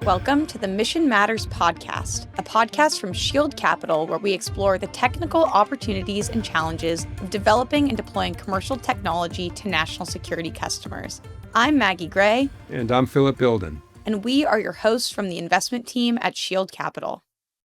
Welcome to the Mission Matters podcast, a podcast from Shield Capital where we explore the technical opportunities and challenges of developing and deploying commercial technology to national security customers. I'm Maggie Gray. And I'm Philip Bilden. And we are your hosts from the investment team at Shield Capital.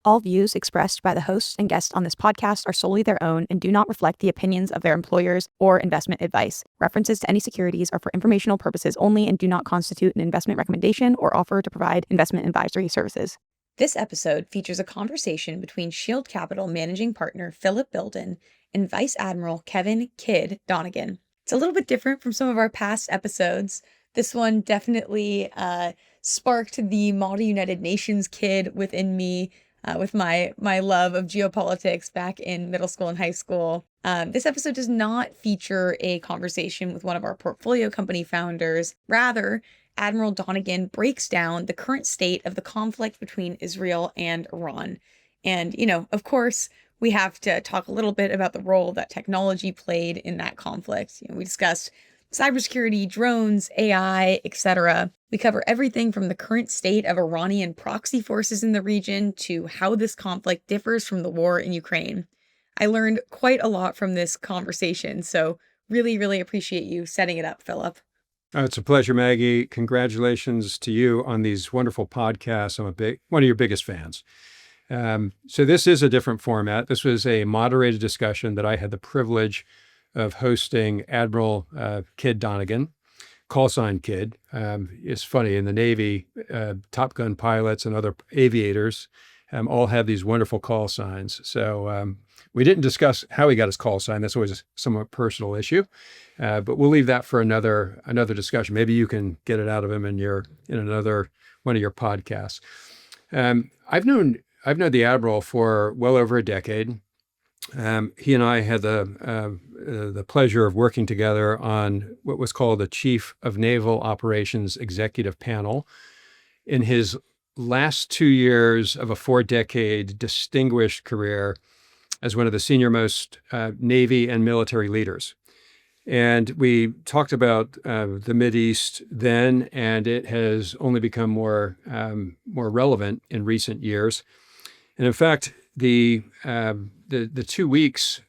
All views expressed by the hosts and guests on this podcast are solely their own and do not reflect the opinions of their employers or investment advice. References to any securities are for informational purposes only and do not constitute an investment recommendation or offer to provide investment advisory services. This episode features a conversation between Shield Capital managing partner Philip Bilden and Vice Admiral Kevin "Kid" Donegan. It's a little bit different from some of our past episodes. This one definitely sparked the Model United Nations kid within me. With my love of geopolitics back in middle school and high school. This episode does not feature a conversation with one of our portfolio company founders. Rather, Admiral Donegan breaks down the current state of the conflict between Israel and Iran. And, of course, we have to talk a little bit about the role that technology played in that conflict. We discussed cybersecurity, drones, AI, etc. We cover everything from the current state of Iranian proxy forces in the region to how this conflict differs from the war in Ukraine. I learned quite a lot from this conversation, so really appreciate you setting it up, Philip. It's a pleasure, Maggie. Congratulations to you on these wonderful podcasts. I'm one of your biggest fans. So this is a different format. This was a moderated discussion that I had the privilege of hosting Admiral Kid Donaghan, call sign Kid. It's funny, in the Navy, Top Gun pilots and other aviators all have these wonderful call signs. So we didn't discuss how he got his call sign. That's always a somewhat personal issue, but we'll leave that for another discussion. Maybe you can get it out of him in another one of your podcasts. I've known the Admiral for well over a decade. He and I had the pleasure of working together on what was called the Chief of Naval Operations Executive Panel in his last 2 years of a 4-decade distinguished career as one of the senior-most Navy and military leaders. And we talked about the Mideast then, and it has only become more relevant in recent years. And in fact, the 2 weeks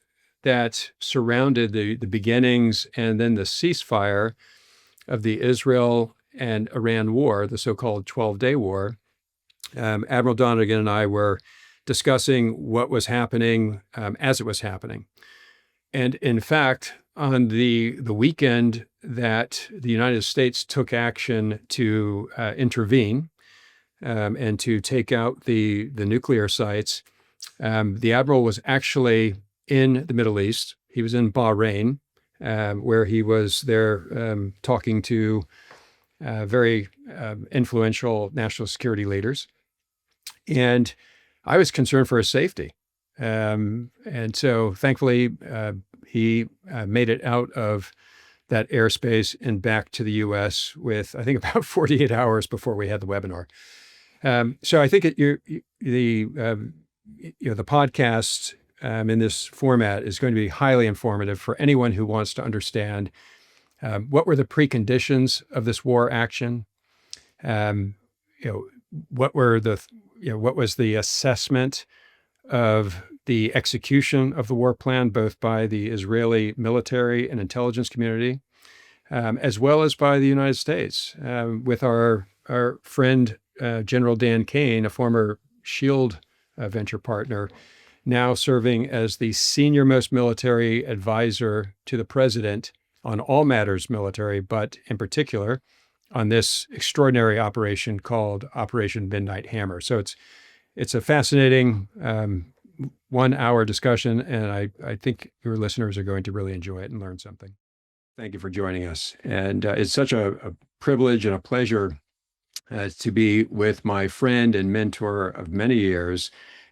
that surrounded the beginnings and then the ceasefire of the Israel and Iran war, the so-called 12-day war, Admiral Donegan and I were discussing what was happening as it was happening. And in fact, on the weekend that the United States took action to intervene and to take out the nuclear sites, the Admiral was actually in the Middle East. He was in Bahrain, where he was there talking to very influential national security leaders. And I was concerned for his safety. And so thankfully, he made it out of that airspace and back to the U.S. with, I think, about 48 hours before we had the webinar. So I think the podcast in this format is going to be highly informative for anyone who wants to understand what were the preconditions of this war action. What was the assessment of the execution of the war plan, both by the Israeli military and intelligence community, as well as by the United States, with our friend General Dan Kane, a former Shield venture partner, now serving as the senior-most military advisor to the president on all matters military, but in particular on this extraordinary operation called Operation Midnight Hammer. So it's a fascinating 1-hour discussion, and I think your listeners are going to really enjoy it and learn something. Thank you for joining us. And it's such a privilege and a pleasure to be with my friend and mentor of many years,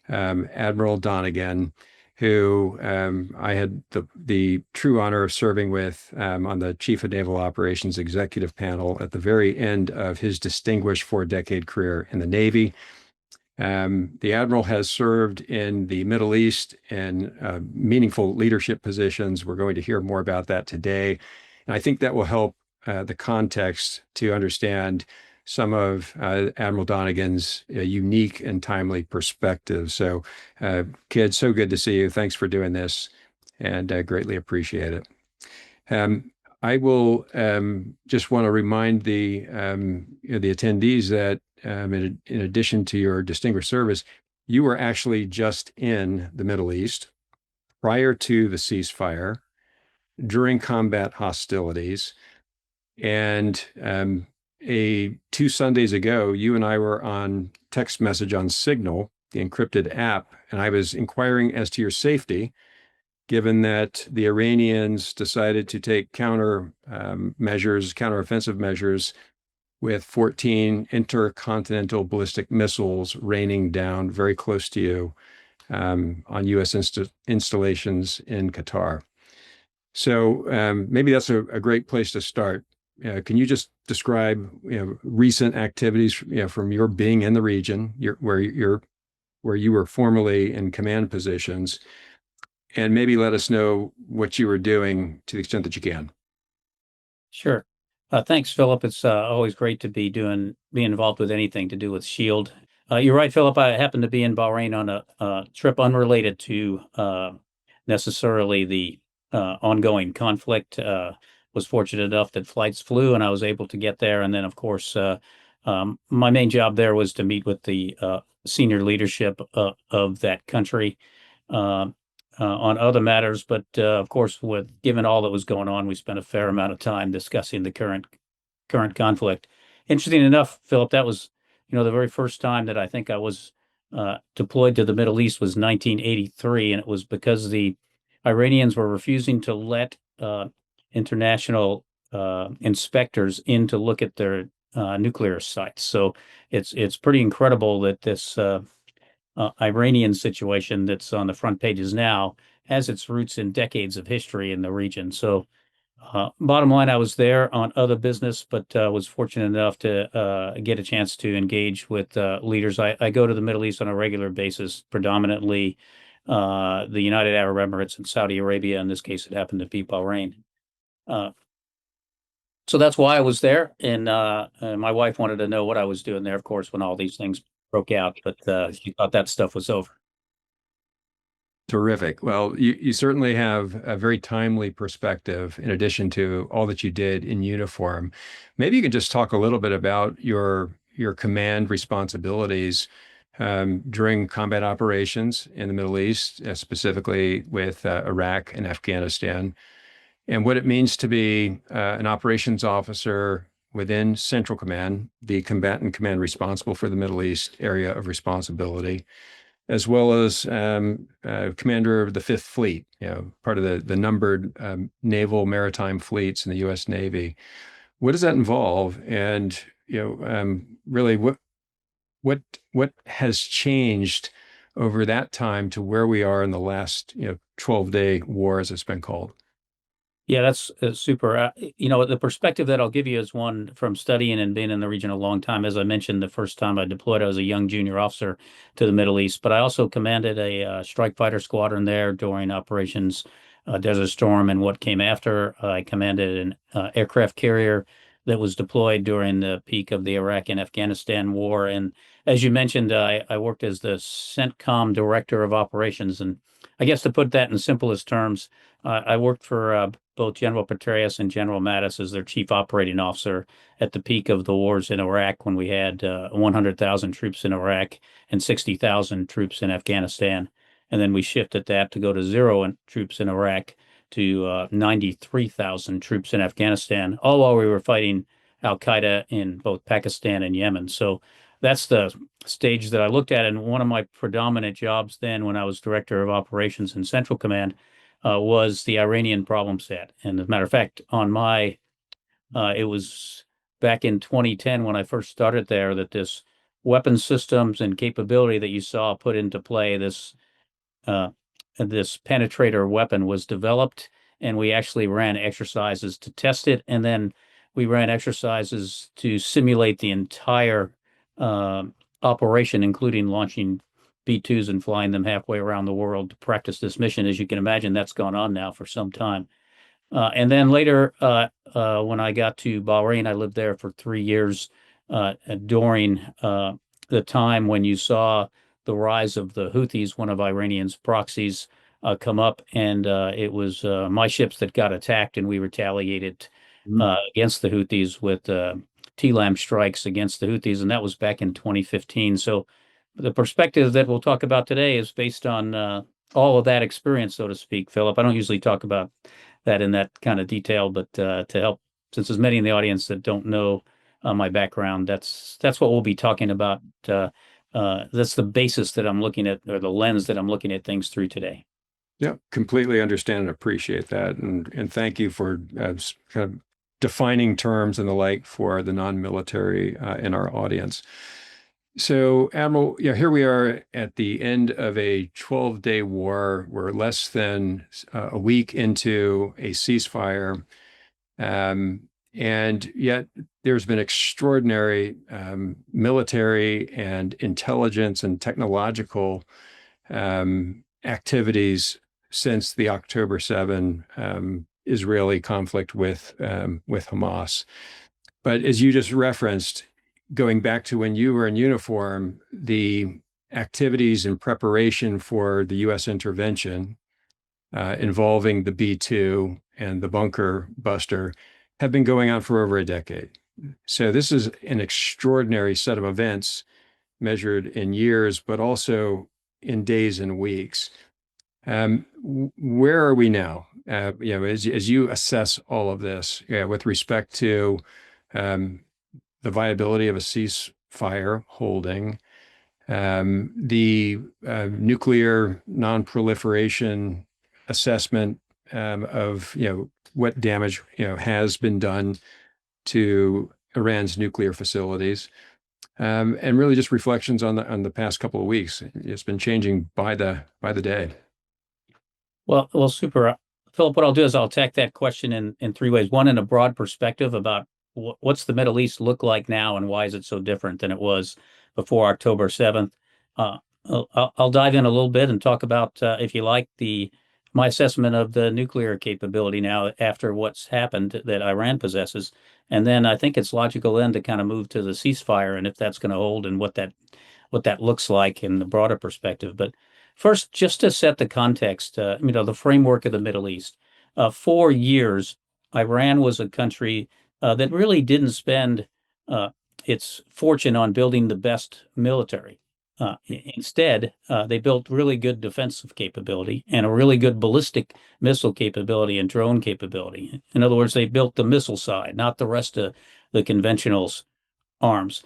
Admiral Donegan, who I had the true honor of serving with on the Chief of Naval Operations Executive Panel at the very end of his distinguished 4-decade career in the Navy. The Admiral has served in the Middle East in meaningful leadership positions. We're going to hear more about that today. And I think that will help the context to understand some of Admiral Donegan's unique and timely perspective. So, Kid, so good to see you. Thanks for doing this, and greatly appreciate it. I will just want to remind the attendees that in addition to your distinguished service, you were actually just in the Middle East prior to the ceasefire, during combat hostilities, and 2 Sundays ago, you and I were on text message on Signal, the encrypted app, and I was inquiring as to your safety, given that the Iranians decided to take counteroffensive measures with 14 intercontinental ballistic missiles raining down very close to you on U.S. installations in Qatar. So maybe that's a great place to start. Can you just describe recent activities from your being in the region, where you were formerly in command positions, and maybe let us know what you were doing to the extent that you can. Sure. Thanks, Philip. It's always great to be involved with anything to do with SHIELD. You're right, Philip. I happened to be in Bahrain on a trip unrelated to necessarily the ongoing conflict. Was fortunate enough that flights flew and I was able to get there. And then, of course, my main job there was to meet with the senior leadership of that country on other matters. But of course, given all that was going on, we spent a fair amount of time discussing the current conflict. Interesting enough, Philip, that was the very first time that I think I was deployed to the Middle East was 1983, and it was because the Iranians were refusing to let international inspectors in to look at their nuclear sites. So it's pretty incredible that this Iranian situation that's on the front pages now has its roots in decades of history in the region. So bottom line, I was there on other business, but was fortunate enough to get a chance to engage with leaders. I go to the Middle East on a regular basis, predominantly the United Arab Emirates and Saudi Arabia. In this case, it happened to be Bahrain. So that's why I was there. And my wife wanted to know what I was doing there, of course, when all these things broke out, but she thought that stuff was over. Terrific. Well, you certainly have a very timely perspective in addition to all that you did in uniform. Maybe you can just talk a little bit about your command responsibilities during combat operations in the Middle East, specifically with Iraq and Afghanistan, and what it means to be an operations officer within Central Command, the combatant command responsible for the Middle East area of responsibility, as well as commander of the Fifth Fleet, part of the numbered naval maritime fleets in the U.S. Navy. What does that involve? And really, what has changed over that time to where we are in the last 12-day war, as it's been called? Yeah, that's super. The perspective that I'll give you is one from studying and being in the region a long time. As I mentioned, the first time I deployed, I was a young junior officer to the Middle East, but I also commanded a strike fighter squadron there during Operations Desert Storm and what came after. I commanded an aircraft carrier that was deployed during the peak of the Iraq and Afghanistan war. And as you mentioned, I worked as the CENTCOM Director of Operations. And I guess to put that in simplest terms, I worked for both General Petraeus and General Mattis as their chief operating officer at the peak of the wars in Iraq, when we had 100,000 troops in Iraq and 60,000 troops in Afghanistan. And then we shifted that to go to 0 troops in Iraq to 93,000 troops in Afghanistan, all while we were fighting al-Qaeda in both Pakistan and Yemen. So that's the stage that I looked at. And one of my predominant jobs then, when I was Director of Operations in Central Command, was the Iranian problem set. And as a matter of fact, it was back in 2010 when I first started there that this weapon systems and capability that you saw put into play, this penetrator weapon, was developed, and we actually ran exercises to test it. And then we ran exercises to simulate the entire operation, including launching B-2s and flying them halfway around the world to practice this mission. As you can imagine, that's gone on now for some time. And then later, when I got to Bahrain, I lived there for 3 years. during the time when you saw the rise of the Houthis, one of Iranian's proxies, come up, and it was my ships that got attacked, and we retaliated against the Houthis with TLAM strikes against the Houthis, and that was back in 2015. So the perspective that we'll talk about today is based on all of that experience, so to speak, Philip. I don't usually talk about that in that kind of detail, but to help, since there's many in the audience that don't know my background, that's what we'll be talking about. That's the basis that I'm looking at, or the lens that I'm looking at things through today. Yeah, completely understand and appreciate that. And thank you for kind of defining terms and the like for the non-military in our audience. So, Admiral, here we are at the end of a 12-day war. We're less than a week into a ceasefire. And yet there's been extraordinary military and intelligence and technological activities since the October 7 Israeli conflict with Hamas. But as you just referenced, going back to when you were in uniform, the activities in preparation for the U.S. intervention involving the B-2 and the bunker buster have been going on for over a decade. So this is an extraordinary set of events measured in years, but also in days and weeks. Where are we now? As you assess all of this, with respect to the viability of a ceasefire holding, the nuclear non-proliferation assessment of what damage has been done to Iran's nuclear facilities, and really just reflections on the past couple of weeks. It's been changing by the day. Well, super. Philip, what I'll do is I'll attack that question in three ways. One, in a broad perspective about what's the Middle East look like now and why is it so different than it was before October 7th. I'll dive in a little bit and talk about, if you like, my assessment of the nuclear capability now after what's happened that Iran possesses. And then I think it's logical then to kind of move to the ceasefire and if that's going to hold and what that looks like in the broader perspective. But first, just to set the context, the framework of the Middle East. For years, Iran was a country that really didn't spend its fortune on building the best military. Instead, they built really good defensive capability and a really good ballistic missile capability and drone capability. In other words, they built the missile side, not the rest of the conventional arms.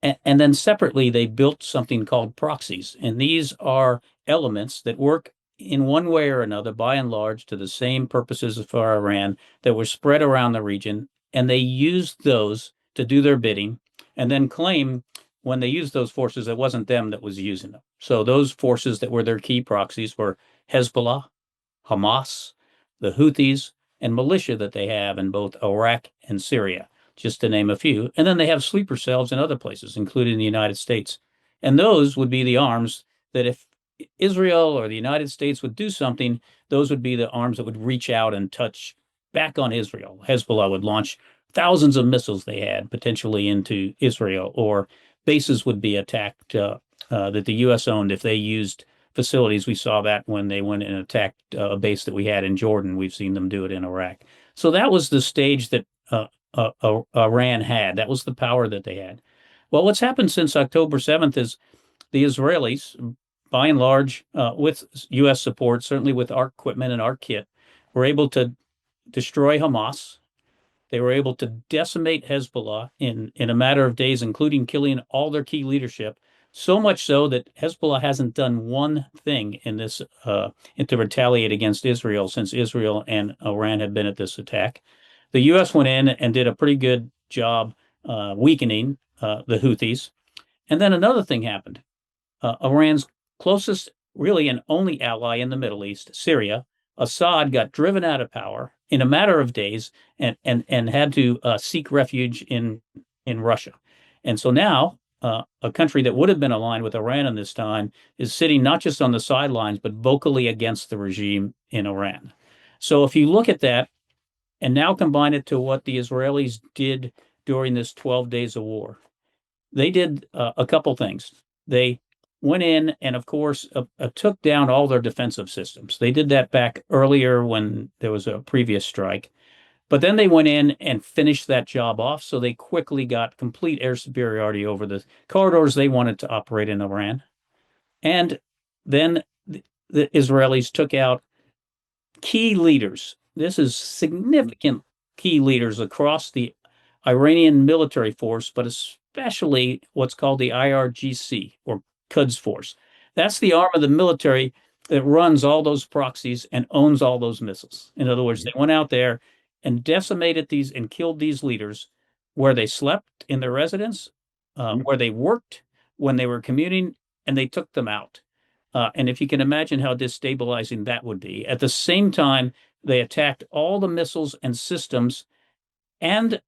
And then separately, they built something called proxies. And these are elements that work in one way or another, by and large, to the same purposes for Iran that were spread around the region. And they used those to do their bidding and then claim when they used those forces, it wasn't them that was using them. So those forces that were their key proxies were Hezbollah, Hamas, the Houthis, and militia that they have in both Iraq and Syria, just to name a few. And then they have sleeper cells in other places, including the United States. And those would be the arms that if Israel or the United States would do something, those would be the arms that would reach out and touch back on Israel. Hezbollah would launch thousands of missiles they had potentially into Israel, or bases would be attacked that the U.S. owned if they used facilities. We saw that when they went and attacked a base that we had in Jordan. We've seen them do it in Iraq. So that was the stage that Iran had. That was the power that they had. Well, what's happened since October 7th is the Israelis, by and large, with U.S. support, certainly with our equipment and our kit, were able to destroy Hamas. They were able to decimate Hezbollah in a matter of days, including killing all their key leadership, so much so that Hezbollah hasn't done one thing in this to retaliate against Israel since Israel and Iran have been at this attack. The U.S. went in and did a pretty good job weakening the Houthis. And then another thing happened. Iran's closest, really, and only ally in the Middle East, Syria, Assad, got driven out of power in a matter of days and had to seek refuge in Russia. And so now a country that would have been aligned with Iran in this time is sitting not just on the sidelines, but vocally against the regime in Iran. So if you look at that and now combine it to what the Israelis did during this 12 days of war, they did a couple things. They went in and, of course, took down all their defensive systems. They did that back earlier when there was a previous strike. But then they went in and finished that job off. So they quickly got complete air superiority over the corridors they wanted to operate in Iran. And then the Israelis took out key leaders. This is significant key leaders across the Iranian military force, but especially what's called the IRGC or Quds force. That's the arm of the military that runs all those proxies and owns all those missiles. In other words, they went out there and decimated these and killed these leaders where they slept in their residence, where they worked, when they were commuting, and they took them out. And if you can imagine how destabilizing that would be. At the same time, they attacked all the missiles and systems and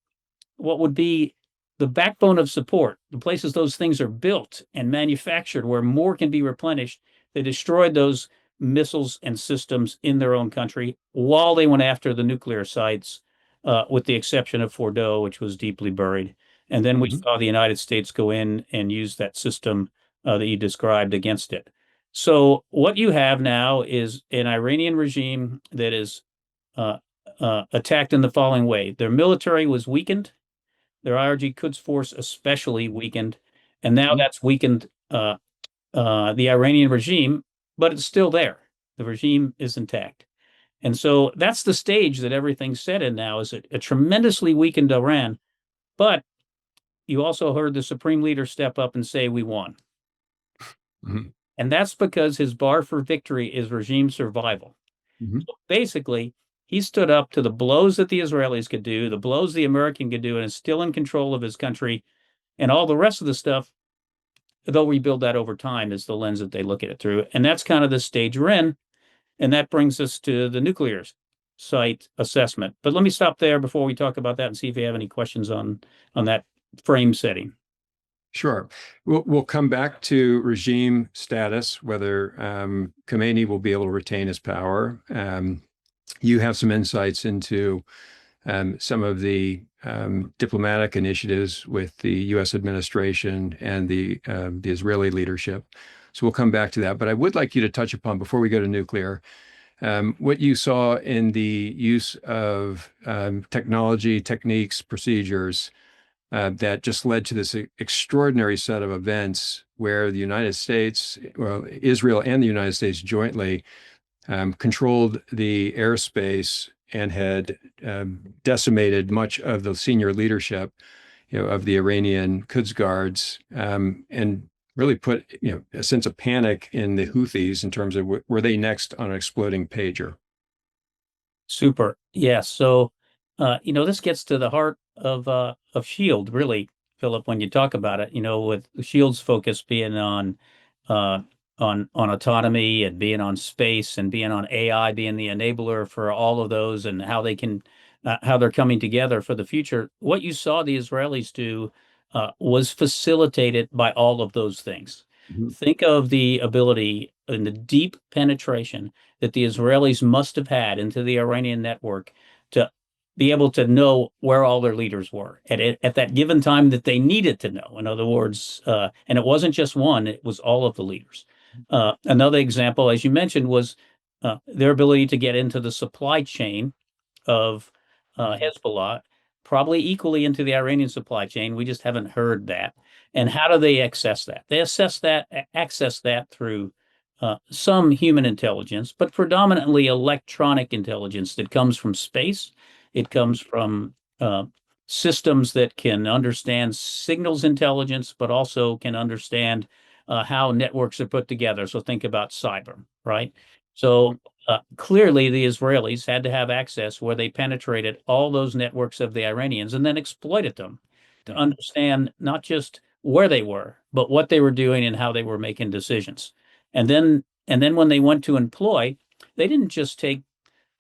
what would be the backbone of support, the places those things are built and manufactured where more can be replenished. They destroyed those missiles and systems in their own country while they went after the nuclear sites, with the exception of Fordow, which was deeply buried. And then we saw the United States go in and use that system that you described against it. So what you have now is an Iranian regime that is attacked in the following way. Their military was weakened, their IRG Quds force especially weakened, and now that's weakened the Iranian regime, but it's still there. The regime is intact. And so that's the stage that everything's set in now, is a tremendously weakened Iran. But you also heard the supreme leader step up and say, we won. And that's because his bar for victory is regime survival. So basically, he stood up to the blows that the Israelis could do, the blows the American could do, and is still in control of his country. And all the rest of the stuff, they'll rebuild that over time, is the lens that they look at it through. And that's kind of the stage we're in. And that brings us to the nuclear site assessment. But let me stop there before we talk about that and see if you have any questions on that frame setting. Sure. We'll come back to regime status, whether Khomeini will be able to retain his power. You have some insights into some of the diplomatic initiatives with the U.S. administration and the Israeli leadership. So we'll come back to that. But I would like you to touch upon, before we go to nuclear, what you saw in the use of technology, techniques, procedures that just led to this extraordinary set of events where the United States, well, Israel and the United States jointly controlled the airspace and had decimated much of the senior leadership, of the Iranian Quds Guards, and really put, a sense of panic in the Houthis in terms of were they next on an exploding pager? Super. Yeah. So, this gets to the heart of Shield, really, Philip, when you talk about it, with Shield's focus being on autonomy and being on space and being on AI, being the enabler for all of those, and how they can, how they're coming together for the future. What you saw the Israelis do was facilitated by all of those things. Think of the ability and the deep penetration that the Israelis must have had into the Iranian network to be able to know where all their leaders were at that given time that they needed to know. In other words, and it wasn't just one, it was all of the leaders. Another example, as you mentioned, was their ability to get into the supply chain of Hezbollah, probably equally into the Iranian supply chain. We just haven't heard that. And how do they access that? They access that through some human intelligence, but predominantly electronic intelligence that comes from space. It comes from systems that can understand signals intelligence, but also can understand how networks are put together. So think about cyber, right? So clearly the Israelis had to have access where they penetrated all those networks of the Iranians and then exploited them to understand not just where they were, but what they were doing and how they were making decisions. And then when they went to employ, they didn't just take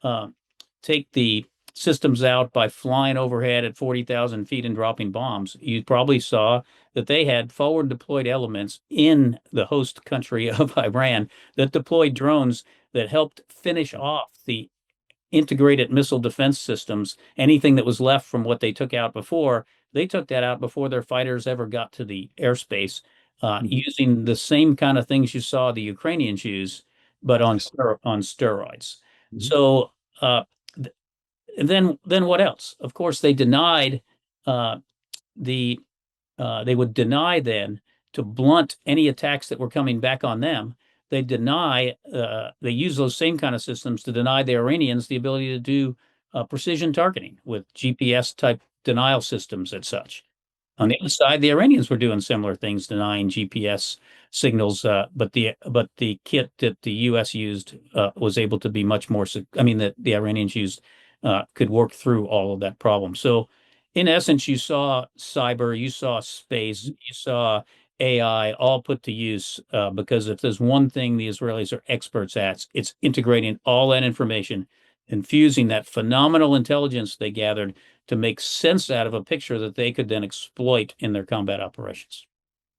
the systems out by flying overhead at 40,000 feet and dropping bombs. You probably saw that they had forward deployed elements in the host country of Iran that deployed drones that helped finish off the integrated missile defense systems, anything that was left from what they took out before, they took that out before their fighters ever got to the airspace, using the same kind of things you saw the Ukrainians use, but on Yes. on steroids. Mhm. So then what else? Of course, they denied uh, the they would deny then to blunt any attacks that were coming back on them. They deny they use those same kind of systems to deny the Iranians the ability to do precision targeting with GPS type denial systems and such. On the other side, the Iranians were doing similar things, denying GPS signals, but the kit that the U.S. used was able to be much more. I mean, that the Iranians used could work through all of that problem. So, in essence, you saw cyber, you saw space, you saw AI all put to use because if there's one thing the Israelis are experts at, it's integrating all that information, infusing that phenomenal intelligence they gathered to make sense out of a picture that they could then exploit in their combat operations.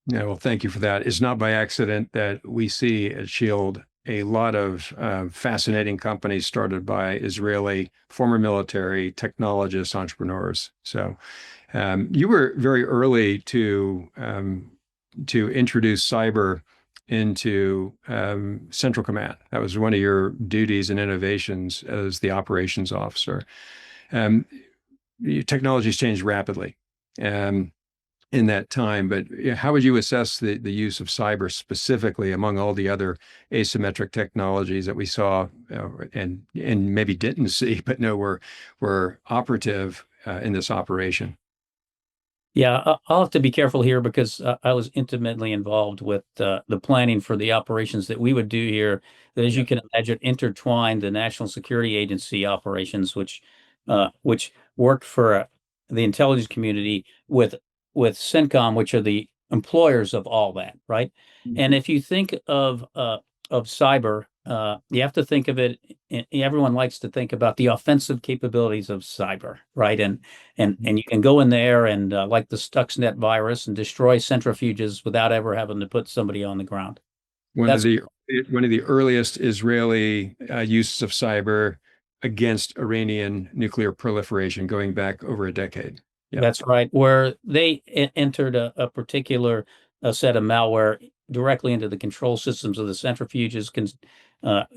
Yeah, well, thank you for that. It's not by accident that we see at Shield a lot of fascinating companies started by Israeli former military technologists, entrepreneurs. So you were very early to introduce cyber into Central Command. That was one of your duties and innovations as the operations officer. Um, Technology's changed rapidly in that time, but how would you assess the use of cyber specifically among all the other asymmetric technologies that we saw and maybe didn't see, but know were operative in this operation? Yeah, I'll have to be careful here because I was intimately involved with the planning for the operations that we would do here. That, as you Yeah. can imagine, intertwined the National Security Agency operations, which worked for the intelligence community with CENTCOM, which are the employers of all that, right? And if you think of cyber, you have to think of it. Everyone likes to think about the offensive capabilities of cyber, right? And you can go in there and like the Stuxnet virus and destroy centrifuges without ever having to put somebody on the ground. One of That's the one of the earliest Israeli uses of cyber against Iranian nuclear proliferation, going back over a decade. Yeah. That's right, where they entered a particular set of malware directly into the control systems of the centrifuges, can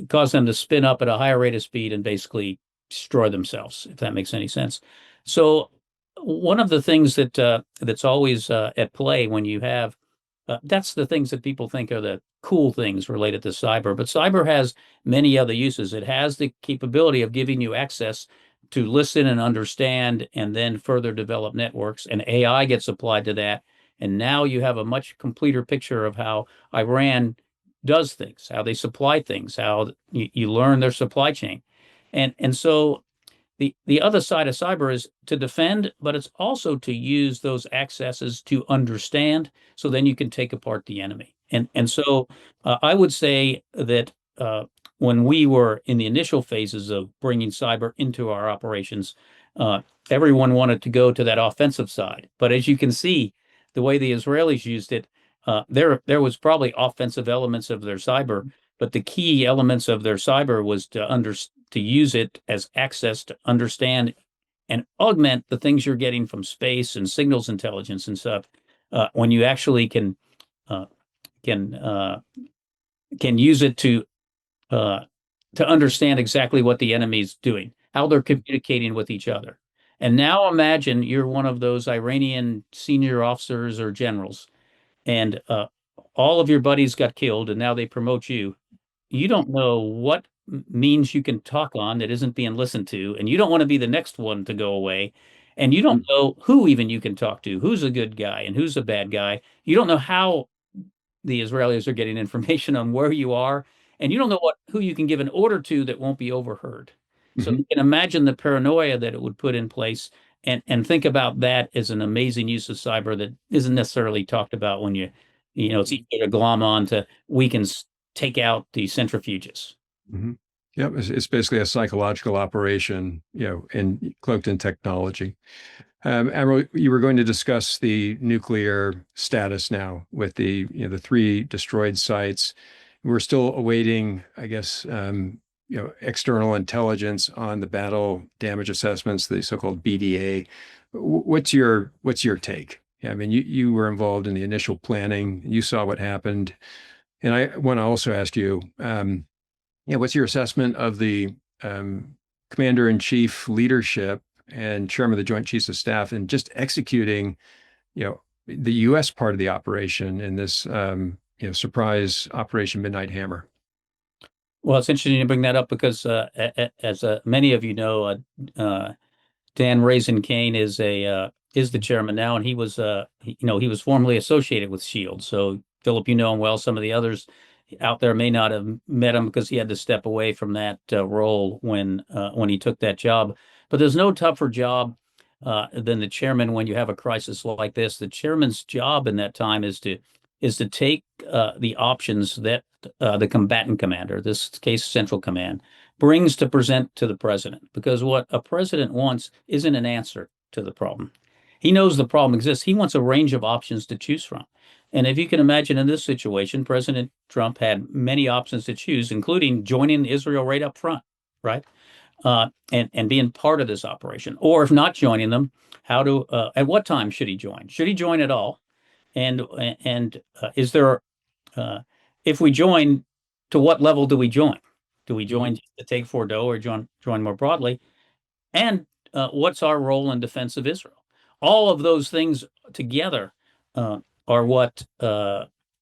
cause them to spin up at a higher rate of speed and basically destroy themselves, if that makes any sense. So, one of the things that's always at play when you have that's the things that people think are the cool things related to cyber. But cyber has many other uses. It has the capability of giving you access to listen and understand and then further develop networks. And AI gets applied to that. And now you have a much completer picture of how Iran does things, how they supply things, how you learn their supply chain. And so the other side of cyber is to defend, but it's also to use those accesses to understand, so then you can take apart the enemy. And so I would say that when we were in the initial phases of bringing cyber into our operations, uh, everyone wanted to go to that offensive side. But as you can see, the way the Israelis used it, there was probably offensive elements of their cyber, but the key elements of their cyber was to use it as access to understand and augment the things you're getting from space and signals intelligence and stuff. When you actually uh, can uh, can use it uh, to understand exactly what the enemy's doing, how they're communicating with each other. And now imagine you're one of those Iranian senior officers or generals, and all of your buddies got killed, and now they promote you. You don't know what means you can talk on that isn't being listened to, and you don't want to be the next one to go away. And you don't know who even you can talk to, who's a good guy and who's a bad guy. You don't know how the Israelis are getting information on where you are, and you don't know who you can give an order to that won't be overheard. So Mhm. you can imagine the paranoia that it would put in place, and think about that as an amazing use of cyber that isn't necessarily talked about when it's easy to glom on to we can take out the centrifuges. Mhm. Yep, it's basically a psychological operation, and cloaked in technology. Admiral, you were going to discuss the nuclear status now with the three destroyed sites. We're still awaiting, I guess, external intelligence on the battle damage assessments, the so-called BDA. What's your take? I mean, you were involved in the initial planning. You saw what happened, and I want to also ask you, what's your assessment of the commander-in-chief leadership and chairman of the Joint Chiefs of Staff in just executing, the U.S. part of the operation in this, surprise Operation Midnight Hammer? Well, it's interesting to bring that up because, as many of you know, Dan Raisin Kane is the chairman now, and he was formerly associated with Shield. So, Philip, you know him well. Some of the others out there may not have met him because he had to step away from that role when he took that job. But there's no tougher job than the chairman when you have a crisis like this. The chairman's job in that time is to take the options that the combatant commander, this case Central Command, brings to present to the president. Because what a president wants isn't an answer to the problem. He knows the problem exists. He wants a range of options to choose from. And if you can imagine in this situation, President Trump had many options to choose, including joining Israel right up front, right? And being part of this operation. Or if not joining them, at what time should he join? Should he join at all? And is there, if we join, to what level do we join? Do we join to take Fordo or join more broadly? And what's our role in defense of Israel? All of those things together are what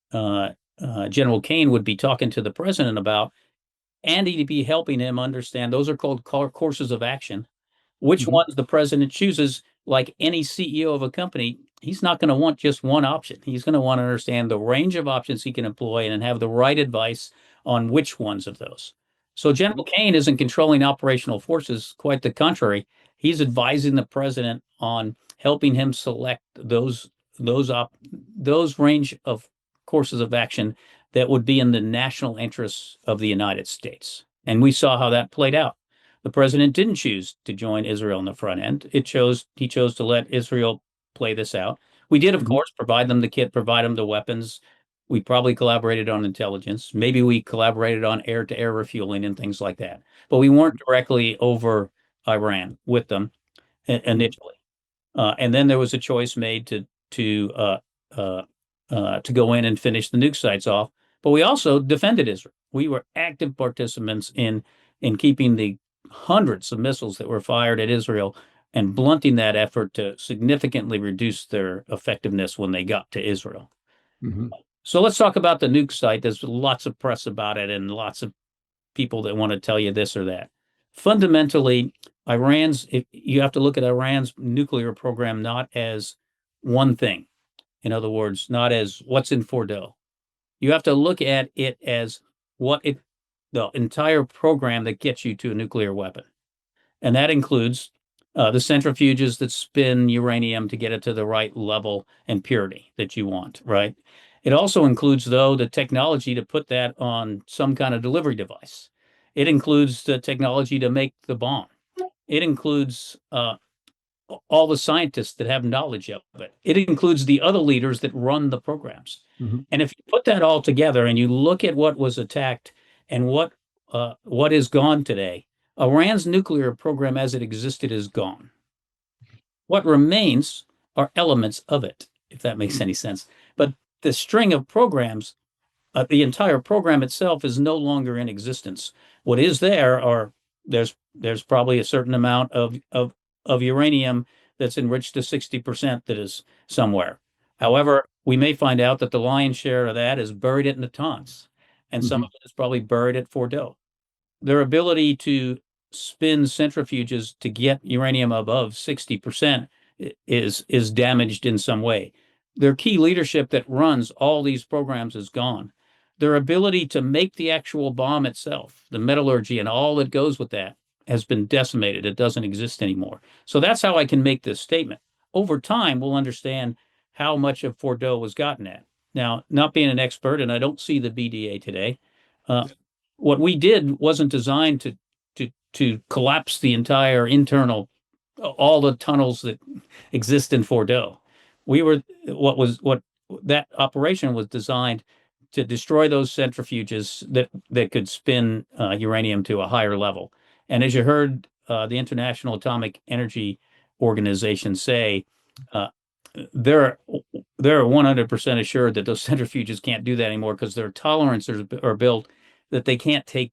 General Kane would be talking to the president about, and he'd be helping him understand. Those are called courses of action. Which ones the president chooses, like any CEO of a company, he's not going to want just one option. He's going to want to understand the range of options he can employ and have the right advice on which ones of those. So General Kane isn't controlling operational forces, quite the contrary. He's advising the president on helping him select those range of courses of action that would be in the national interests of the United States. And we saw how that played out. The president didn't choose to join Israel in the front end. He chose to let Israel play this out. We did, of course, provide them the kit, provide them the weapons. We probably collaborated on intelligence. Maybe we collaborated on air-to-air refueling and things like that. But we weren't directly over Iran with them initially. And then there was a choice made to go in and finish the nuke sites off. But we also defended Israel. We were active participants in keeping the hundreds of missiles that were fired at Israel and blunting that effort to significantly reduce their effectiveness when they got to Israel. So let's talk about the nuke site. There's lots of press about it and lots of people that want to tell you this or that. Fundamentally, you have to look at Iran's nuclear program not as one thing. In other words, not as what's in Fordo. You have to look at it as the entire program that gets you to a nuclear weapon. And that includes the centrifuges that spin uranium to get it to the right level and purity that you want, right? It also includes, though, the technology to put that on some kind of delivery device. It includes the technology to make the bomb. It includes all the scientists that have knowledge of it. It includes the other leaders that run the programs. And if you put that all together and you look at what was attacked and what is gone today, Iran's nuclear program as it existed is gone. What remains are elements of it, if that makes any sense. But the string of programs, the entire program itself is no longer in existence. What is there's probably a certain amount of uranium that's enriched to 60% that is somewhere. However, we may find out that the lion's share of that is buried at Natanz, and some of it is probably buried at Fordo. Their ability to spin centrifuges to get uranium above 60% is damaged in some way. Their key leadership that runs all these programs is gone. Their ability to make the actual bomb itself, the metallurgy and all that goes with that, has been decimated. It doesn't exist anymore. So that's how I can make this statement. Over time, we'll understand how much of Fordo was gotten at. Now, not being an expert, and I don't see the BDA today, what we did wasn't designed to collapse the entire internal, all the tunnels that exist in Fordo. What that operation was designed to destroy those centrifuges that could spin uranium to a higher level. And as you heard the International Atomic Energy Organization say, they're 100% assured that those centrifuges can't do that anymore because their tolerances are built that they can't take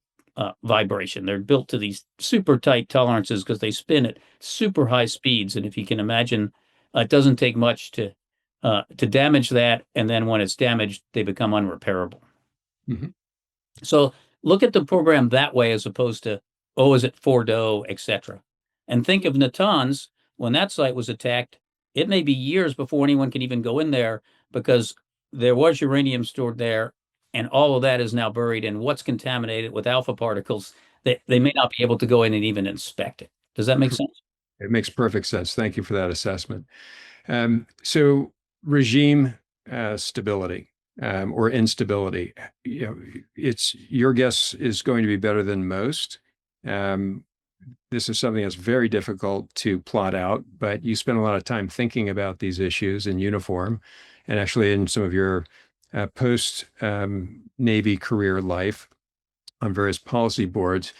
vibration. They're built to these super tight tolerances because they spin at super high speeds. And if you can imagine, it doesn't take much to damage that. And then when it's damaged, they become unrepairable. Mhm. So look at the program that way as opposed to, oh, is it Fordo, etc. And think of Natanz, when that site was attacked, it may be years before anyone can even go in there because there was uranium stored there, and all of that is now buried in what's contaminated with alpha particles that they may not be able to go in and even inspect it. Does that make sense? It makes perfect sense. Thank you for that assessment. So regime stability or instability, it's your guess is going to be better than most. This is something that's very difficult to plot out, but you spend a lot of time thinking about these issues in uniform, and actually in some of your post Navy career life on various policy boards.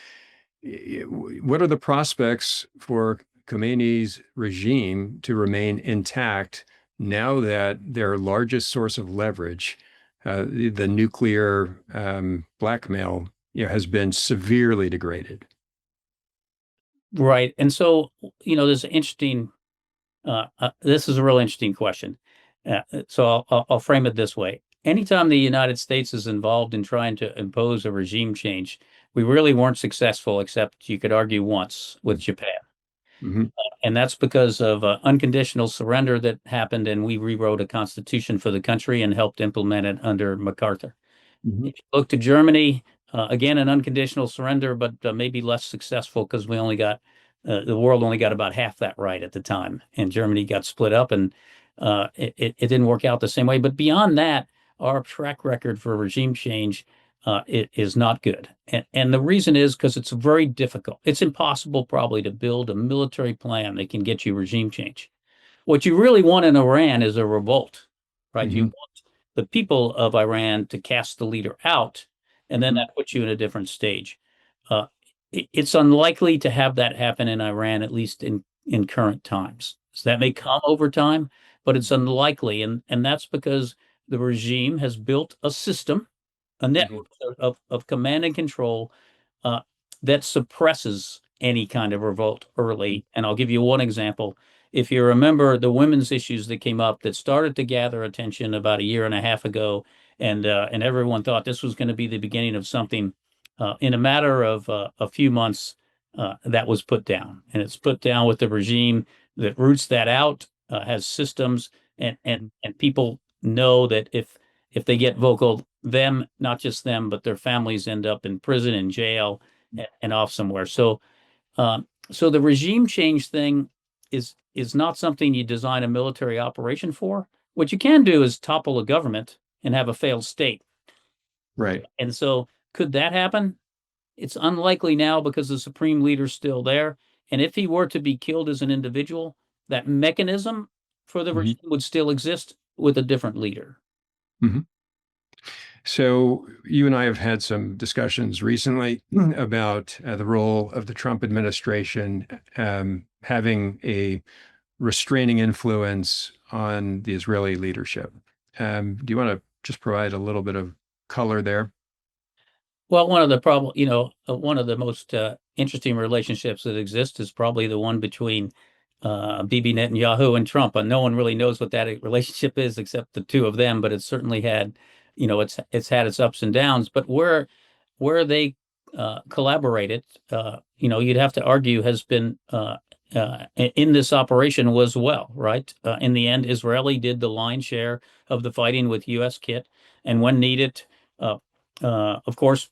What are the prospects for Khomeini's regime to remain intact now that their largest source of leverage, the nuclear blackmail, has been severely degraded? Right. And so, this is a real interesting question. So I'll frame it this way. Anytime the United States is involved in trying to impose a regime change, we really weren't successful, except you could argue once with Japan. Mm-hmm. And that's because of unconditional surrender that happened, and we rewrote a constitution for the country and helped implement it under MacArthur. Mm-hmm. If you look to Germany, again, an unconditional surrender, but maybe less successful because the world only got about half that right at the time, and Germany got split up, and it didn't work out the same way. But beyond that, our track record for regime change it is not good. And the reason is because it's very difficult. It's impossible probably to build a military plan that can get you regime change. What you really want in Iran is a revolt, right? You Mm-hmm. want the people of Iran to cast the leader out, and then Mm-hmm. that puts you in a different stage. Uh, it's unlikely to have that happen in Iran, at least in current times. So that may come over time, but it's unlikely. And that's because the regime has built a system, a network of command and control uh, that suppresses any kind of revolt early. And I'll give you one example. If you remember the women's issues that came up that started to gather attention about a year and a half ago, and everyone thought this was going to be the beginning of something. In a matter of a few months, that was put down, and it's put down with the regime that roots that out, has systems, and people know that if they get vocal, them, not just them, but their families end up in prison and jail and off somewhere. So the regime change thing is not something you design a military operation for. What you can do is topple a government and have a failed state. Right. And so could that happen? It's unlikely now because the supreme leader's still there. And if he were to be killed as an individual, that mechanism for the regime would still exist with a different leader. Mm-hmm. So you and I have had some discussions recently about the role of the Trump administration having a restraining influence on the Israeli leadership. Do you want to just provide a little bit of color there? Well, one of the most interesting relationships that exist is probably the one between Bibi Netanyahu and Trump. And no one really knows what that relationship is except the two of them, but it's certainly had, it's had its ups and downs. But where they collaborated, you'd have to argue has been in this operation was well, right? In the end, Israeli did the lion's share of the fighting with U.S. kit, and when needed, of course,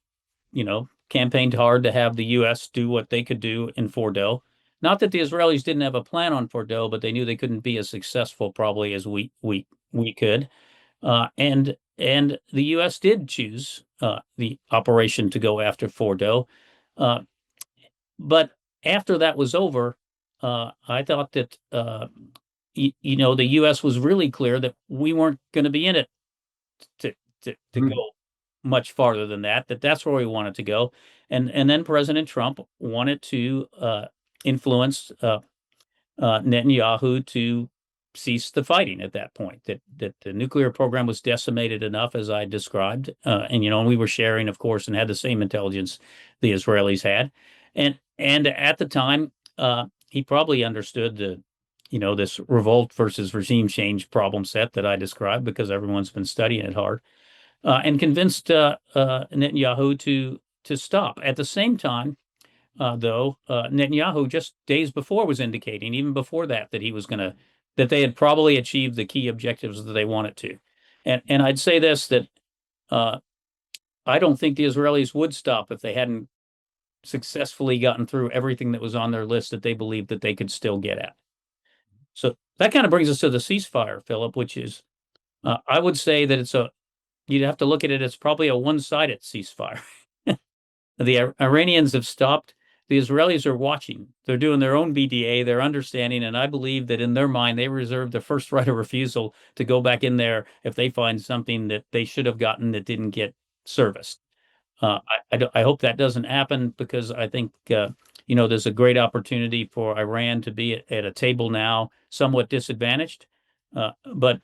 campaigned hard to have the U.S. do what they could do in Fordo. Not that the Israelis didn't have a plan on Fordo, but they knew they couldn't be as successful probably as we could. And the U.S. did choose the operation to go after Fordo. But after that was over, I thought that the U.S. was really clear that we weren't going to be in it to go much farther than that. That's where we want it to go. And then President Trump wanted to influence Netanyahu to cease the fighting at that point. That the nuclear program was decimated enough, as I described, and we were sharing, of course, and had the same intelligence the Israelis had, and at the time, he probably understood this revolt versus regime change problem set that I described, because everyone's been studying it hard, and convinced Netanyahu to stop. At the same time, though, Netanyahu just days before was indicating, even before that they had probably achieved the key objectives that they wanted to. And I'd say this, that I don't think the Israelis would stop if they hadn't successfully gotten through everything that was on their list that they believed that they could still get at. So that kind of brings us to the ceasefire, Philip, which is, I would say that you'd have to look at it as probably a one-sided ceasefire. The Iranians have stopped. The Israelis are watching. They're doing their own BDA. They're understanding, and I believe that in their mind, they reserve the first right of refusal to go back in there if they find something that they should have gotten that didn't get serviced. I hope that doesn't happen, because I think there's a great opportunity for Iran to be at a table now, somewhat disadvantaged, but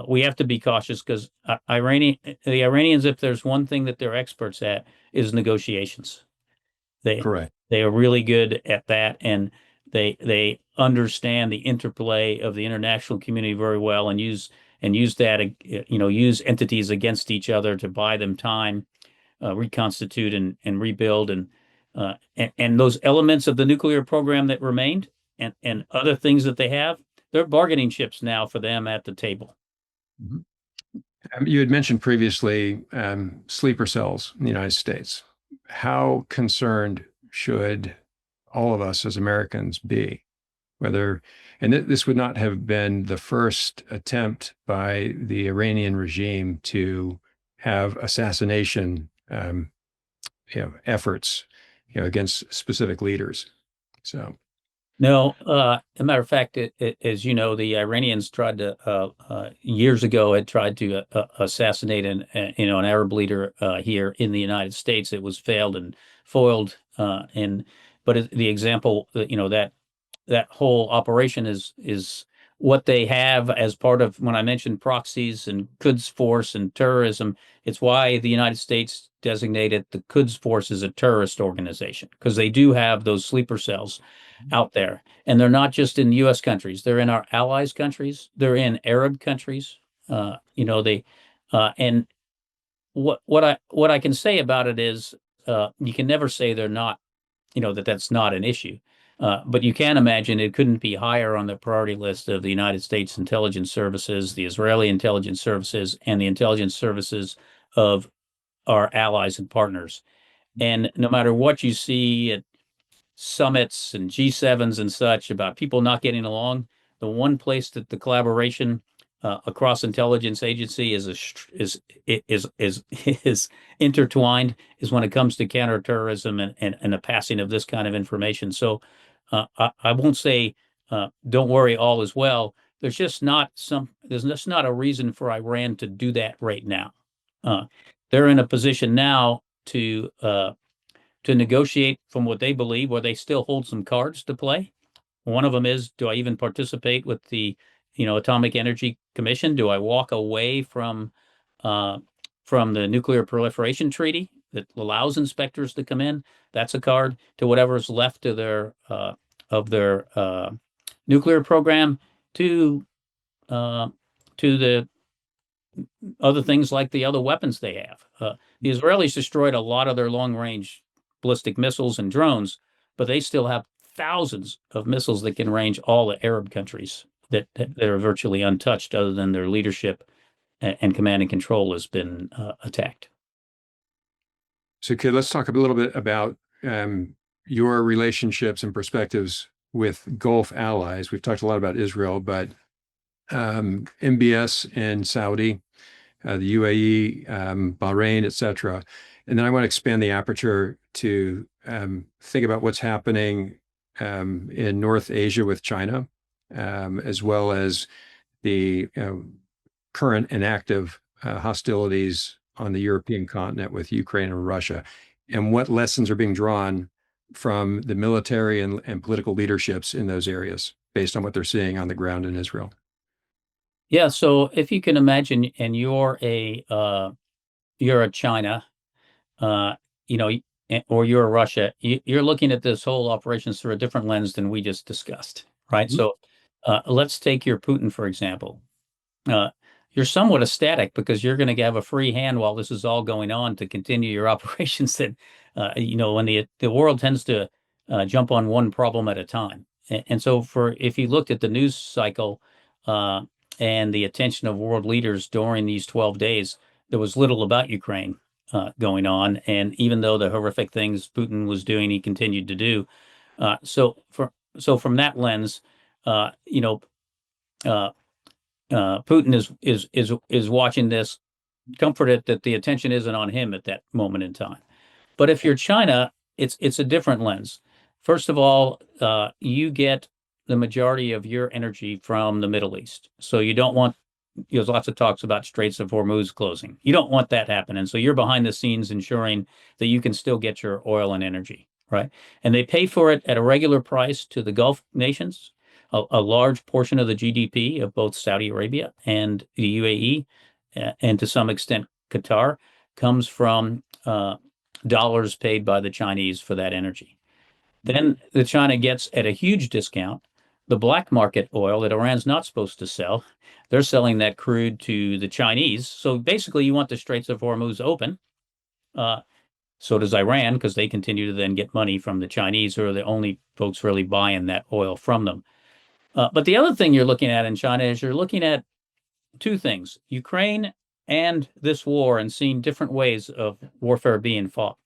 we have to be cautious, because the Iranians, if there's one thing that they're experts at, is negotiations. Correct. They are really good at that, and they understand the interplay of the international community very well, and use that, use entities against each other to buy them time, reconstitute and rebuild, and those elements of the nuclear program that remained, and other things that they have, they're bargaining chips now for them at the table. Mm-hmm. You had mentioned previously sleeper cells in the United States. How concerned should all of us as Americans be? And this would not have been the first attempt by the Iranian regime to have assassination efforts against specific leaders. So. No, as a matter of fact, as you know, the Iranians tried to years ago had tried to assassinate an Arab leader here in the United States. It was failed and foiled, but the example that whole operation is what they have as part of, when I mentioned proxies and Quds Force and terrorism. It's why the United States designated the Quds Force as a terrorist organization, because they do have those sleeper cells out there, and they're not just in U.S. countries. They're in our allies' countries. They're in Arab countries. And what I can say about it is, you can never say they're not, that's not an issue. But you can imagine it couldn't be higher on the priority list of the United States intelligence services, the Israeli intelligence services, and the intelligence services of our allies and partners. And no matter what you see at summits and G7s and such about people not getting along, the one place that the collaboration across intelligence agency is intertwined is when it comes to counterterrorism and the passing of this kind of information. So I won't say don't worry, all is well. There's just not a reason for Iran to do that right now. They're in a position now to negotiate from what they believe, where they still hold some cards to play. One of them is, do I even participate with the Atomic Energy Commission? Do I walk away from the Nuclear Proliferation Treaty that allows inspectors to come in? That's a card. To whatever's left of their nuclear program, to the other things like the other weapons they have. The Israelis destroyed a lot of their long-range ballistic missiles and drones, but they still have thousands of missiles that can range all the Arab countries that are virtually untouched, other than their leadership and command and control has been attacked. So, Kid, let's talk a little bit about your relationships and perspectives with Gulf allies. We've talked a lot about Israel, but MBS in Saudi, the UAE, Bahrain, et cetera. And then I want to expand the aperture to think about what's happening in North Asia with China, as well as the current and active hostilities on the European continent with Ukraine and Russia, and what lessons are being drawn from the military and political leaderships in those areas based on what they're seeing on the ground in Israel. Yeah, so if you can imagine, and you're a China, uh, you know, or you're a Russia, you're looking at this whole operation through a different lens than we just discussed, right? Mhm. So let's take your Putin, for example. Uh, you're somewhat ecstatic because you're going to have a free hand while this is all going on to continue your operations that, when the world tends to jump on one problem at a time. And so if you looked at the news cycle uh, and the attention of world leaders during these 12 days, there was little about Ukraine going on. And even though the horrific things Putin was doing, he continued to do. So from that lens, uh, you know, uh, Putin is watching this, comforted that the attention isn't on him at that moment in time. But if you're China, it's a different lens. First of all, you get the majority of your energy from the Middle East, so you don't want. There's lots of talks about Straits of Hormuz closing. You don't want that happening. So you're behind the scenes ensuring that you can still get your oil and energy, right? And they pay for it at a regular price to the Gulf nations. A large portion of the GDP of both Saudi Arabia and the UAE, and to some extent Qatar, comes from dollars paid by the Chinese for that energy. Then the China gets at a huge discount the black market oil that Iran's not supposed to sell. They're selling that crude to the Chinese. So basically, you want the Straits of Hormuz open. Uh, so does Iran, because they continue to then get money from the Chinese, who are the only folks really buying that oil from them. But the other thing you're looking at in China is you're looking at two things: Ukraine and this war, and seeing different ways of warfare being fought.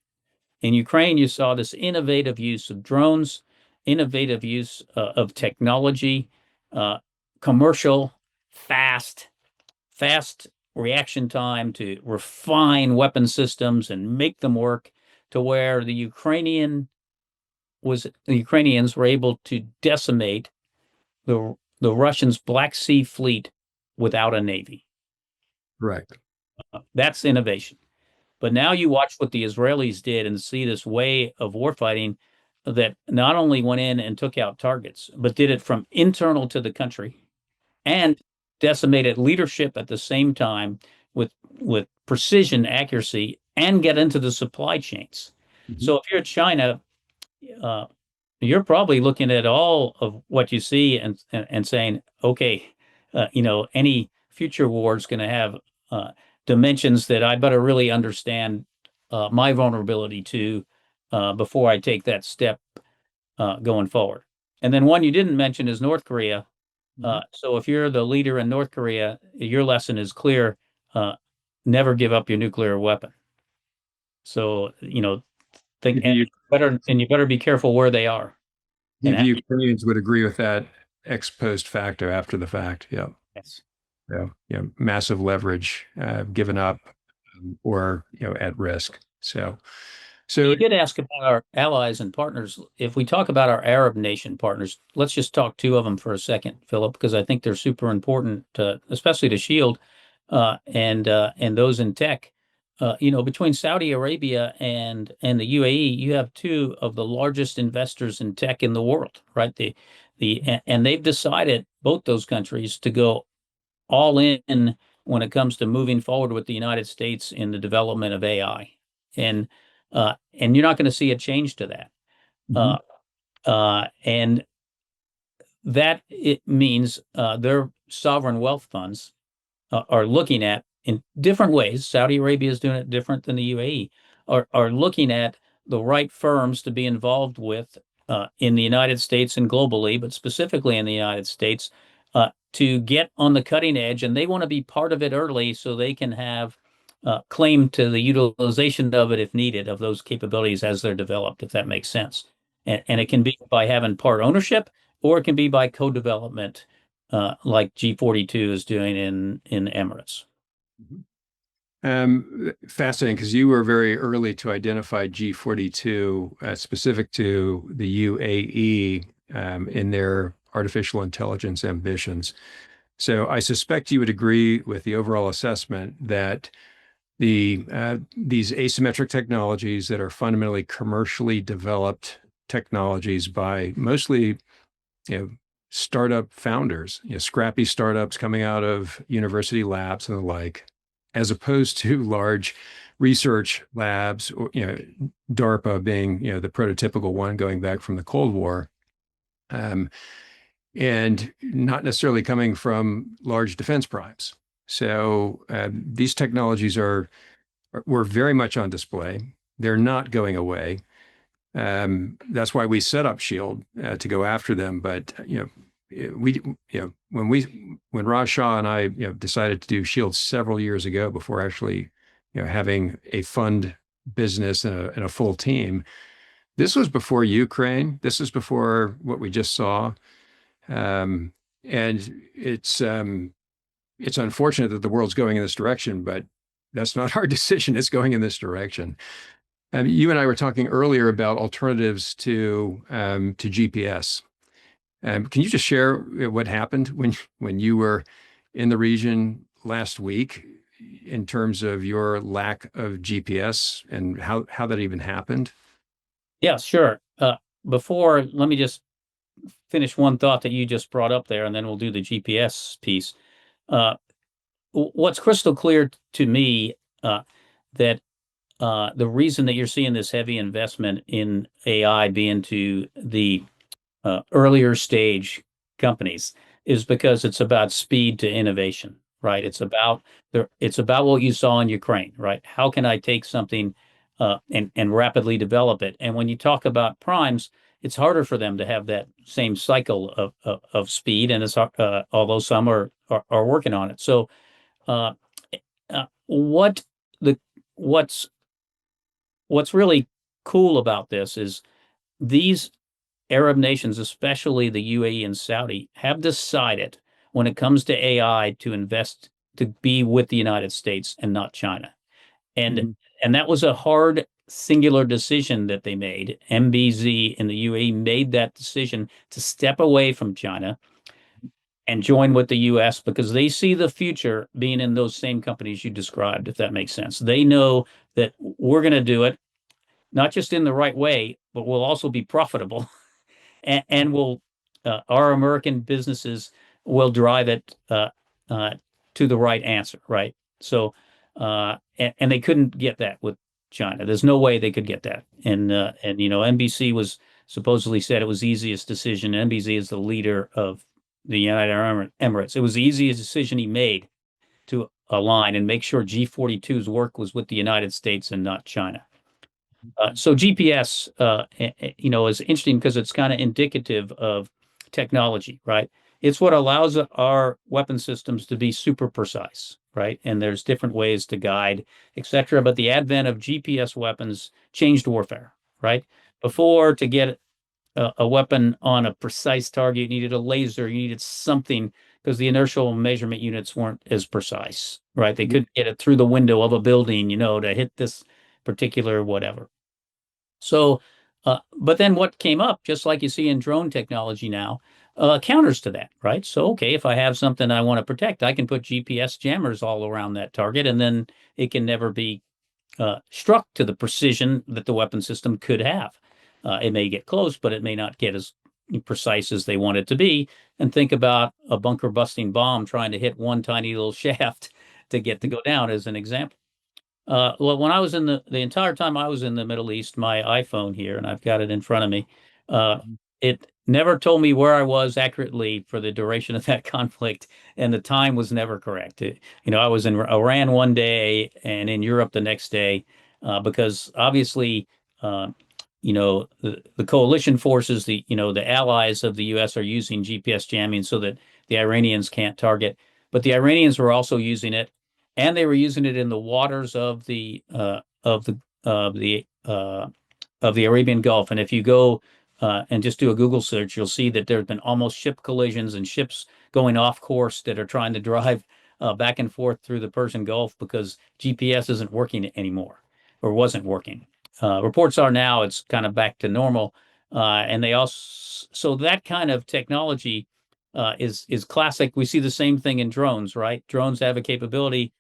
In Ukraine, you saw this innovative use of drones, innovative use of technology, uh, commercial, fast, fast reaction time to refine weapon systems and make them work to where the Ukrainians were able to decimate the Russians' Black Sea fleet without a navy. Right. That's innovation. But now you watch what the Israelis did and see this way of warfighting that not only went in and took out targets, but did it from internal to the country and decimated leadership at the same time with precision, accuracy, and get into the supply chains. Mhm. So if you're China, uh, you're probably looking at all of what you see and saying, okay, any future war is going to have dimensions that I better really understand my vulnerability to before I take that step going forward. And then one you didn't mention is North Korea. So if you're the leader in North Korea, your lesson is clear: never give up your nuclear weapon. So think If you, and you better be careful where they are. And if Ukrainians would agree with that ex post facto after the fact, yeah. yes. Yeah, yeah, massive leverage, given up, or at risk. So You did ask about our allies and partners. If we talk about our Arab nation partners, let's just talk two of them for a second, Philip, because I think they're super important, especially to Shield and those in tech. Between Saudi Arabia and the UAE, you have two of the largest investors in tech in the world, right? And they've decided, both those countries, to go all in when it comes to moving forward with the United States in the development of AI. And you're not going to see a change to that. Mhm. And that it means their sovereign wealth funds are looking at, in different ways. Saudi Arabia is doing it different than the UAE. Are looking at the right firms to be involved with in the United States and globally, but specifically in the United States, to get on the cutting edge, and they want to be part of it early so they can have claim to the utilization of it if needed, of those capabilities as they're developed, if that makes sense. And it can be by having part ownership, or it can be by co-development, like G42 is doing in Emirates. Fascinating, because you were very early to identify G42 specific to the UAE in their artificial intelligence ambitions. So I suspect you would agree with the overall assessment that these asymmetric technologies that are fundamentally commercially developed technologies by mostly, startup founders, scrappy startups coming out of university labs and the like, as opposed to large research labs, or, DARPA being, the prototypical one going back from the Cold War, and not necessarily coming from large defense primes. So these technologies were very much on display. They're not going away. That's why we set up Shield to go after them. But when Raj Shah and I decided to do Shield several years ago, before actually having a fund business and a full team, this was before Ukraine. This is before what we just saw, and it's unfortunate that the world's going in this direction, but that's not our decision. It's going in this direction. You and I were talking earlier about alternatives to GPS. Can you just share what happened when you were in the region last week in terms of your lack of GPS and how that even happened? Yeah, sure. Before, let me just finish one thought that you just brought up there, and then we'll do the GPS piece. What's crystal clear to me that the reason that you're seeing this heavy investment in AI being to the earlier stage companies is because it's about speed to innovation, right? It's about what you saw in Ukraine, right? How can I take something and rapidly develop it? And when you talk about primes, it's harder for them to have that same cycle of speed, and it's although some are working on it. So what's really cool about this is these Arab nations, especially the UAE and Saudi, have decided when it comes to AI to invest, to be with the United States and not China. And that was a hard singular decision that they made. MBZ in the UAE made that decision to step away from China and join with the US because they see the future being in those same companies you described, if that makes sense. They know that we're going to do it, not just in the right way, but we'll also be profitable. And we'll, our American businesses will drive it to the right answer, right? So, and they couldn't get that with China. There's no way they could get that. And NBC was supposedly said it was the easiest decision. NBC is the leader of the United Arab Emirates. It was the easiest decision he made to align and make sure G42's work was with the United States and not China. So GPS, is interesting because it's kind of indicative of technology, right? It's what allows our weapon systems to be super precise, right? And there's different ways to guide, etc. But the advent of GPS weapons changed warfare, right? Before, to get a weapon on a precise target, you needed a laser, you needed something because the inertial measurement units weren't as precise, right? They couldn't get it through the window of a building, to hit this particular whatever. So, but then what came up, just like you see in drone technology now, counters to that, right? So, okay, if I have something I want to protect, I can put GPS jammers all around that target, and then it can never be struck to the precision that the weapon system could have. It may get close, but it may not get as precise as they want it to be. And think about a bunker busting bomb trying to hit one tiny little shaft to get to go down as an example. Well, when I was in the entire time I was in the Middle East, my iPhone here, and I've got it in front of me, it never told me where I was accurately for the duration of that conflict, and the time was never correct. I was in Iran one day and in Europe the next day, because obviously, the coalition forces, the allies of the U.S. are using GPS jamming so that the Iranians can't target, but the Iranians were also using it. And they were using it in the waters of the Arabian Gulf. And if you go and just do a Google search, you'll see that there have been almost ship collisions and ships going off course that are trying to drive back and forth through the Persian Gulf because GPS isn't working anymore, or wasn't working. Reports are now it's kind of back to normal, and they also, so that kind of technology is classic. We see the same thing in drones, right? Drones have a capability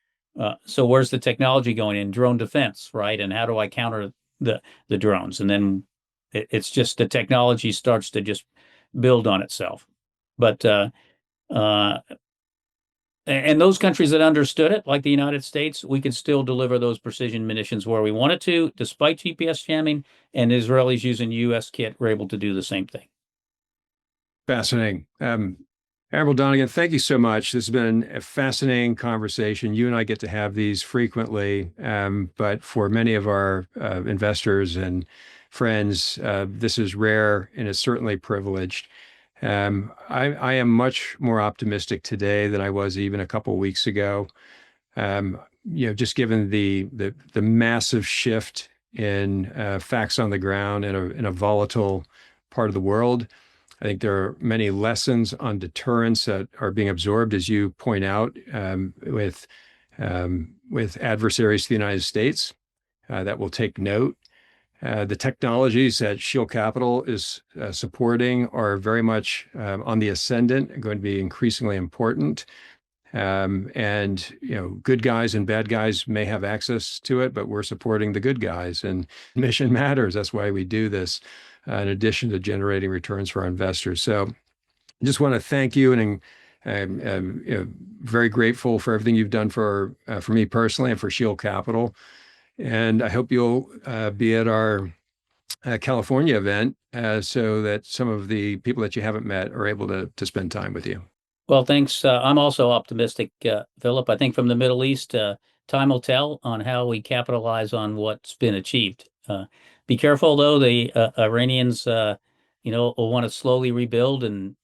So where's the technology going in? Drone defense, right? And how do I counter the drones? And then it's just the technology starts to just build on itself. But and those countries that understood it, like the United States, we could still deliver those precision munitions where we wanted to, despite GPS jamming. And Israelis using U.S. kit were able to do the same thing. Fascinating. Admiral Donegan, thank you so much. This has been a fascinating conversation. You and I get to have these frequently, but for many of our investors and friends, this is rare and is certainly privileged. I am much more optimistic today than I was even a couple of weeks ago. Just given the massive shift in facts on the ground in a volatile part of the world. I think there are many lessons on deterrence that are being absorbed, as you point out, with adversaries to the United States that will take note. The technologies that Shield Capital is supporting are very much on the ascendant and going to be increasingly important. Good guys and bad guys may have access to it, but we're supporting the good guys, and mission matters. That's why we do this, in addition to generating returns for our investors. So I just want to thank you, and very grateful for everything you've done for me personally and for Shield Capital. And I hope you'll be at our California event so that some of the people that you haven't met are able to spend time with you. Well, thanks. I'm also optimistic, Philip. I think from the Middle East, time will tell on how we capitalize on what's been achieved. Be careful, though. The Iranians, will want to slowly rebuild, and